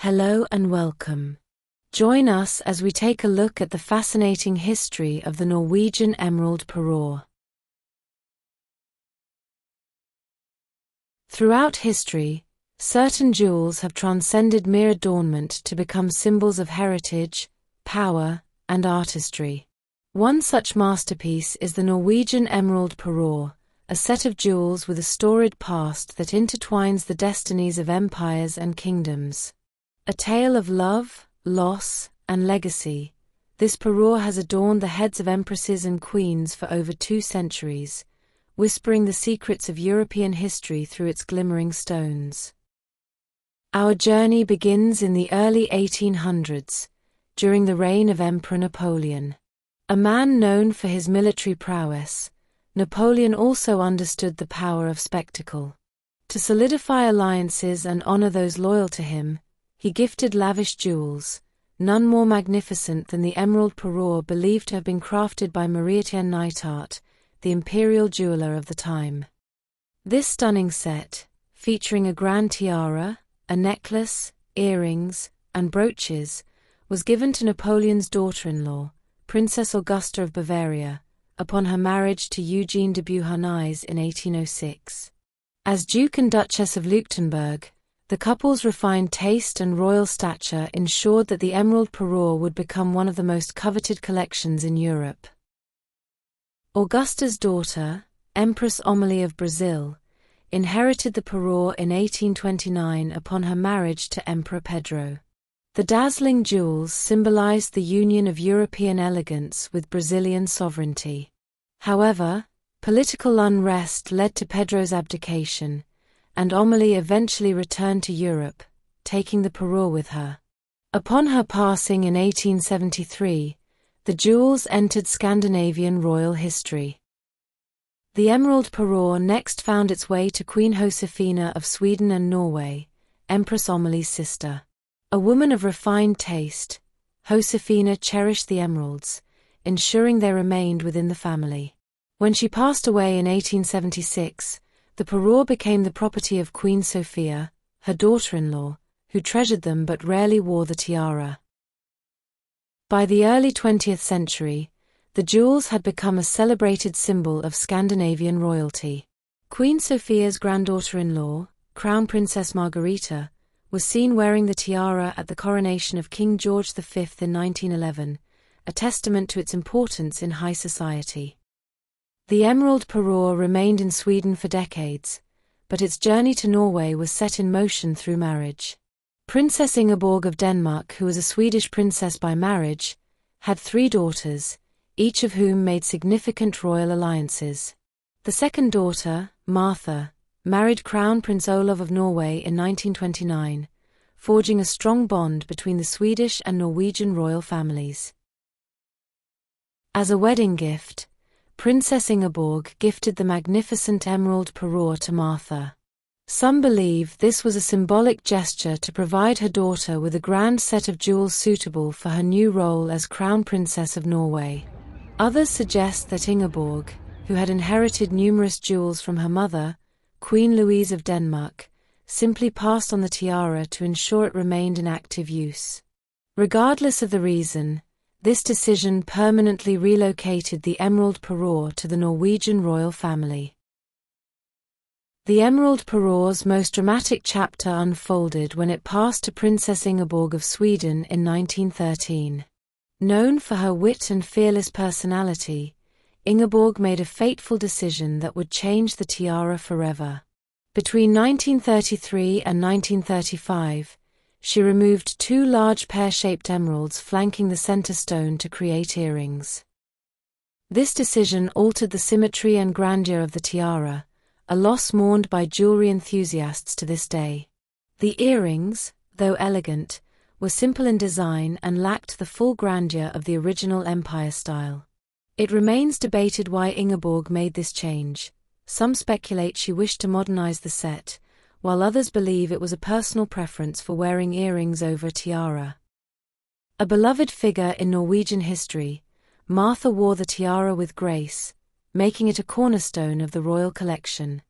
Hello and welcome. Join us as we take a look at the fascinating history of the Norwegian Emerald Parure. Throughout history, certain jewels have transcended mere adornment to become symbols of heritage, power, and artistry. One such masterpiece is the Norwegian Emerald Parure, a set of jewels with a storied past that intertwines the destinies of empires and kingdoms. A tale of love, loss, and legacy, this parure has adorned the heads of empresses and queens for over 2 centuries, whispering the secrets of European history through its glimmering stones. Our journey begins in the early 1800s, during the reign of Emperor Napoleon. A man known for his military prowess, Napoleon also understood the power of spectacle. To solidify alliances and honor those loyal to him, he gifted lavish jewels, none more magnificent than the Emerald Parure believed to have been crafted by Marie-Neitart, the imperial jeweler of the time. This stunning set, featuring a grand tiara, a necklace, earrings, and brooches, was given to Napoleon's daughter-in-law, Princess Augusta of Bavaria, upon her marriage to Eugene de Beauharnais in 1806. As Duke and Duchess of Leuchtenberg, the couple's refined taste and royal stature ensured that the Emerald Parure would become one of the most coveted collections in Europe. Augusta's daughter, Empress Amalie of Brazil, inherited the parure in 1829 upon her marriage to Emperor Pedro. The dazzling jewels symbolized the union of European elegance with Brazilian sovereignty. However, political unrest led to Pedro's abdication, and Amalie eventually returned to Europe, taking the parure with her. Upon her passing in 1873, the jewels entered Scandinavian royal history. The Emerald Parure next found its way to Queen Josefina of Sweden and Norway, Empress Amalie's sister. A woman of refined taste, Josefina cherished the emeralds, ensuring they remained within the family. When she passed away in 1876, the parure became the property of Queen Sophia, her daughter-in-law, who treasured them but rarely wore the tiara. By the early 20th century, the jewels had become a celebrated symbol of Scandinavian royalty. Queen Sophia's granddaughter-in-law, Crown Princess Margareta, was seen wearing the tiara at the coronation of King George V in 1911, a testament to its importance in high society. The Emerald Parure remained in Sweden for decades, but its journey to Norway was set in motion through marriage. Princess Ingeborg of Denmark, who was a Swedish princess by marriage, had 3 daughters, each of whom made significant royal alliances. The second daughter, Martha, married Crown Prince Olav of Norway in 1929, forging a strong bond between the Swedish and Norwegian royal families. As a wedding gift, Princess Ingeborg gifted the magnificent Emerald Parure to Martha. Some believe this was a symbolic gesture to provide her daughter with a grand set of jewels suitable for her new role as Crown Princess of Norway. Others suggest that Ingeborg, who had inherited numerous jewels from her mother, Queen Louise of Denmark, simply passed on the tiara to ensure it remained in active use. Regardless of the reason, this decision permanently relocated the Emerald Parure to the Norwegian royal family. The Emerald Parure's most dramatic chapter unfolded when it passed to Princess Ingeborg of Sweden in 1913. Known for her wit and fearless personality, Ingeborg made a fateful decision that would change the tiara forever. Between 1933 and 1935, she removed 2 large pear-shaped emeralds flanking the center stone to create earrings. This decision altered the symmetry and grandeur of the tiara, a loss mourned by jewelry enthusiasts to this day. The earrings, though elegant, were simple in design and lacked the full grandeur of the original empire style. It remains debated why Ingeborg made this change. Some speculate she wished to modernize the set, while others believe it was a personal preference for wearing earrings over a tiara. A beloved figure in Norwegian history, Martha wore the tiara with grace, making it a cornerstone of the royal collection.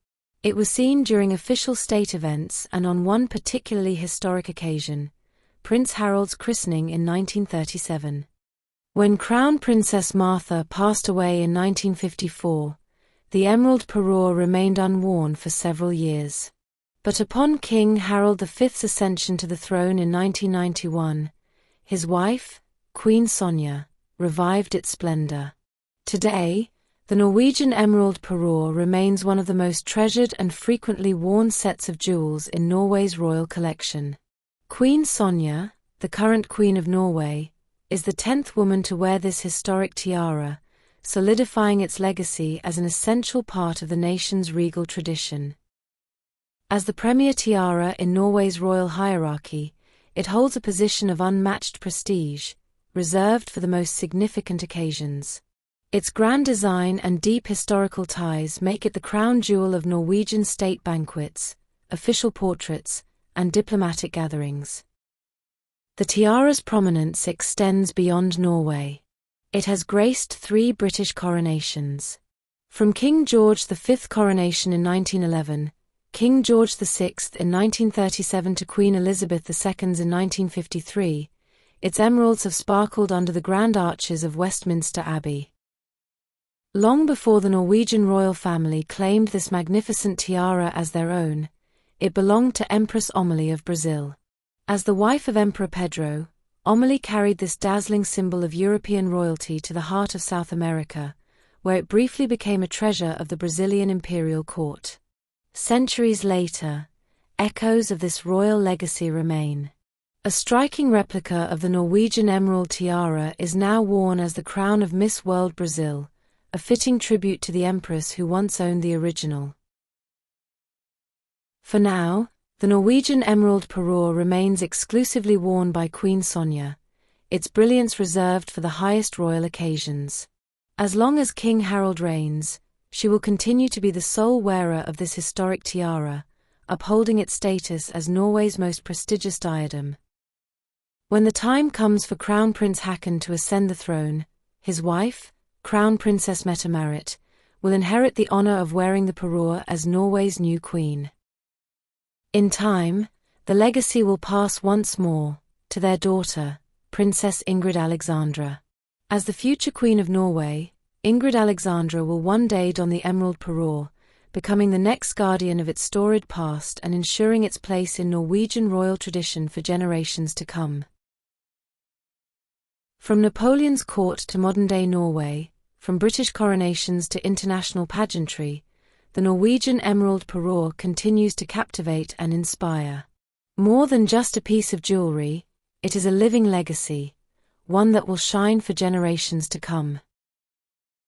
It was seen during official state events and on one particularly historic occasion, Prince Harold's christening in 1937. When Crown Princess Martha passed away in 1954, the Emerald Parure remained unworn for several years. But upon King Harold V's ascension to the throne in 1991, his wife, Queen Sonja, revived its splendor. Today, the Norwegian Emerald Parure remains one of the most treasured and frequently worn sets of jewels in Norway's royal collection. Queen Sonja, the current Queen of Norway, is the 10th woman to wear this historic tiara, solidifying its legacy as an essential part of the nation's regal tradition. As the premier tiara in Norway's royal hierarchy, it holds a position of unmatched prestige, reserved for the most significant occasions. Its grand design and deep historical ties make it the crown jewel of Norwegian state banquets, official portraits, and diplomatic gatherings. The tiara's prominence extends beyond Norway. It has graced 3 British coronations. From King George V's coronation in 1911, King George VI in 1937 to Queen Elizabeth II's in 1953, its emeralds have sparkled under the grand arches of Westminster Abbey. Long before the Norwegian royal family claimed this magnificent tiara as their own, it belonged to Empress Amalie of Brazil. As the wife of Emperor Pedro, Amalie carried this dazzling symbol of European royalty to the heart of South America, where it briefly became a treasure of the Brazilian imperial court. Centuries later, echoes of this royal legacy remain. A striking replica of the Norwegian Emerald Tiara is now worn as the crown of Miss World Brazil, a fitting tribute to the empress who once owned the original. For now, the Norwegian Emerald Parure remains exclusively worn by Queen Sonja, its brilliance reserved for the highest royal occasions. As long as King Harold reigns, she will continue to be the sole wearer of this historic tiara, upholding its status as Norway's most prestigious diadem. When the time comes for Crown Prince Haakon to ascend the throne, his wife, Crown Princess Mette-Marit, will inherit the honor of wearing the parure as Norway's new queen. In time, the legacy will pass once more to their daughter, Princess Ingrid Alexandra. As the future Queen of Norway, Ingrid Alexandra will one day don the Emerald Parure, becoming the next guardian of its storied past and ensuring its place in Norwegian royal tradition for generations to come. From Napoleon's court to modern-day Norway, from British coronations to international pageantry, the Norwegian Emerald Parure continues to captivate and inspire. More than just a piece of jewelry, it is a living legacy, one that will shine for generations to come.